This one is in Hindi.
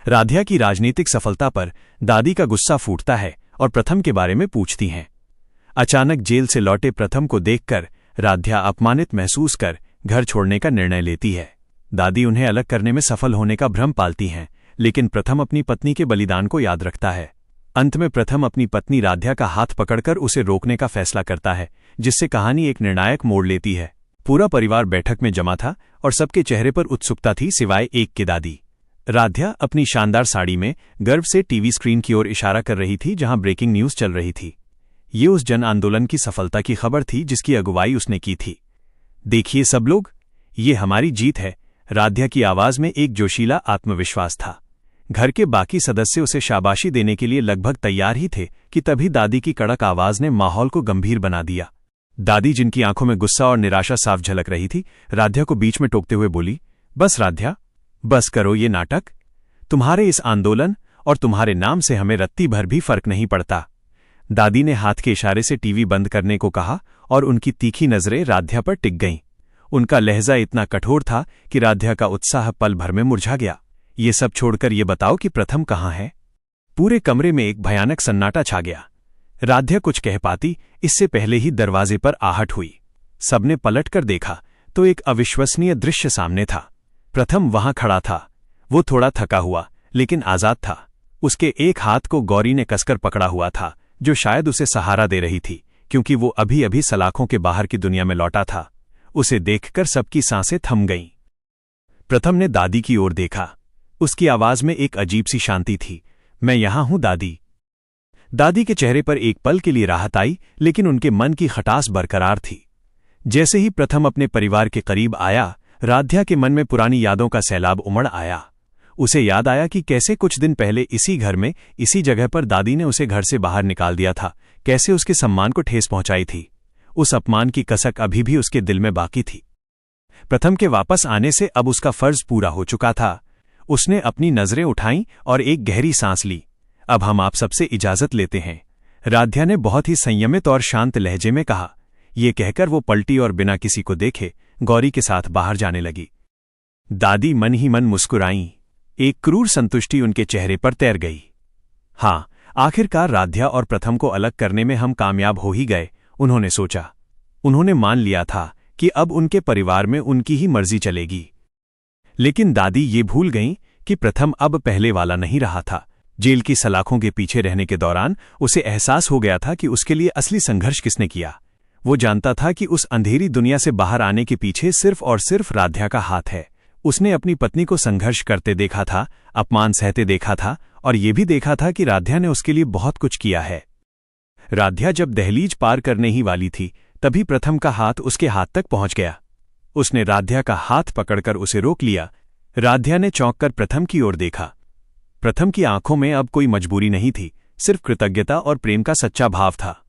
राध्या की राजनीतिक सफलता पर दादी का गुस्सा फूटता है और प्रथम के बारे में पूछती हैं। अचानक जेल से लौटे प्रथम को देखकर राध्या अपमानित महसूस कर घर छोड़ने का निर्णय लेती है। दादी उन्हें अलग करने में सफल होने का भ्रम पालती हैं, लेकिन प्रथम अपनी पत्नी के बलिदान को याद रखता है। अंत में प्रथम अपनी पत्नी राध्या का हाथ पकड़कर उसे रोकने का फैसला करता है, जिससे कहानी एक निर्णायक मोड़ लेती है। पूरा परिवार बैठक में जमा था और सबके चेहरे पर उत्सुकता थी सिवाय एक के दादी। राध्या अपनी शानदार साड़ी में गर्व से टीवी स्क्रीन की ओर इशारा कर रही थी, जहां ब्रेकिंग न्यूज चल रही थी। ये उस जन आंदोलन की सफलता की खबर थी जिसकी अगुवाई उसने की थी। देखिए सब लोग, ये हमारी जीत है। राध्या की आवाज में एक जोशीला आत्मविश्वास था। घर के बाकी सदस्य उसे शाबाशी देने के लिए लगभग तैयार ही थे कि तभी दादी की कड़क आवाज ने माहौल को गंभीर बना दिया। दादी, जिनकी आंखों में गुस्सा और निराशा साफ झलक रही थी, राध्या को बीच में टोकते हुए बोली, बस राध्या, बस करो ये नाटक। तुम्हारे इस आंदोलन और तुम्हारे नाम से हमें रत्ती भर भी फर्क नहीं पड़ता। दादी ने हाथ के इशारे से टीवी बंद करने को कहा और उनकी तीखी नजरें राध्या पर टिक गईं। उनका लहजा इतना कठोर था कि राध्या का उत्साह पल भर में मुरझा गया। ये सब छोड़कर ये बताओ कि प्रथम कहाँ है? पूरे कमरे में एक भयानक सन्नाटा छा गया। राध्या कुछ कह पाती इससे पहले ही दरवाजे पर आहट हुई। सबने पलटकर देखा तो एक अविश्वसनीय दृश्य सामने था। प्रथम वहां खड़ा था। वो थोड़ा थका हुआ लेकिन आजाद था। उसके एक हाथ को गौरी ने कसकर पकड़ा हुआ था, जो शायद उसे सहारा दे रही थी, क्योंकि वो अभी अभी सलाखों के बाहर की दुनिया में लौटा था। उसे देखकर सबकी सांसें थम गईं। प्रथम ने दादी की ओर देखा। उसकी आवाज में एक अजीब सी शांति थी। मैं यहां हूं दादी। दादी के चेहरे पर एक पल के लिए राहत आई, लेकिन उनके मन की खटास बरकरार थी। जैसे ही प्रथम अपने परिवार के करीब आया, राध्या के मन में पुरानी यादों का सैलाब उमड़ आया। उसे याद आया कि कैसे कुछ दिन पहले इसी घर में, इसी जगह पर दादी ने उसे घर से बाहर निकाल दिया था, कैसे उसके सम्मान को ठेस पहुंचाई थी। उस अपमान की कसक अभी भी उसके दिल में बाकी थी। प्रथम के वापस आने से अब उसका फर्ज पूरा हो चुका था। उसने अपनी नजरें उठाईं और एक गहरी सांस ली। अब हम आप सबसे इजाजत लेते हैं, राध्या ने बहुत ही संयमित और शांत लहजे में कहा। ये कहकर वो पलटी और बिना किसी को देखे गौरी के साथ बाहर जाने लगी। दादी मन ही मन मुस्कुराईं। एक क्रूर संतुष्टि उनके चेहरे पर तैर गई। हाँ, आखिरकार राध्या और प्रथम को अलग करने में हम कामयाब हो ही गए, उन्होंने सोचा। उन्होंने मान लिया था कि अब उनके परिवार में उनकी ही मर्जी चलेगी। लेकिन दादी ये भूल गईं कि प्रथम अब पहले वाला नहीं रहा था। जेल की सलाखों के पीछे रहने के दौरान उसे एहसास हो गया था कि उसके लिए असली संघर्ष किसने किया। वो जानता था कि उस अंधेरी दुनिया से बाहर आने के पीछे सिर्फ और सिर्फ राध्या का हाथ है। उसने अपनी पत्नी को संघर्ष करते देखा था, अपमान सहते देखा था, और ये भी देखा था कि राध्या ने उसके लिए बहुत कुछ किया है। राध्या जब दहलीज पार करने ही वाली थी, तभी प्रथम का हाथ उसके हाथ तक पहुंच गया। उसने राध्या का हाथ पकड़कर उसे रोक लिया। राध्या ने चौंककर प्रथम की ओर देखा। प्रथम की आंखों में अब कोई मजबूरी नहीं थी, सिर्फ कृतज्ञता और प्रेम का सच्चा भाव था।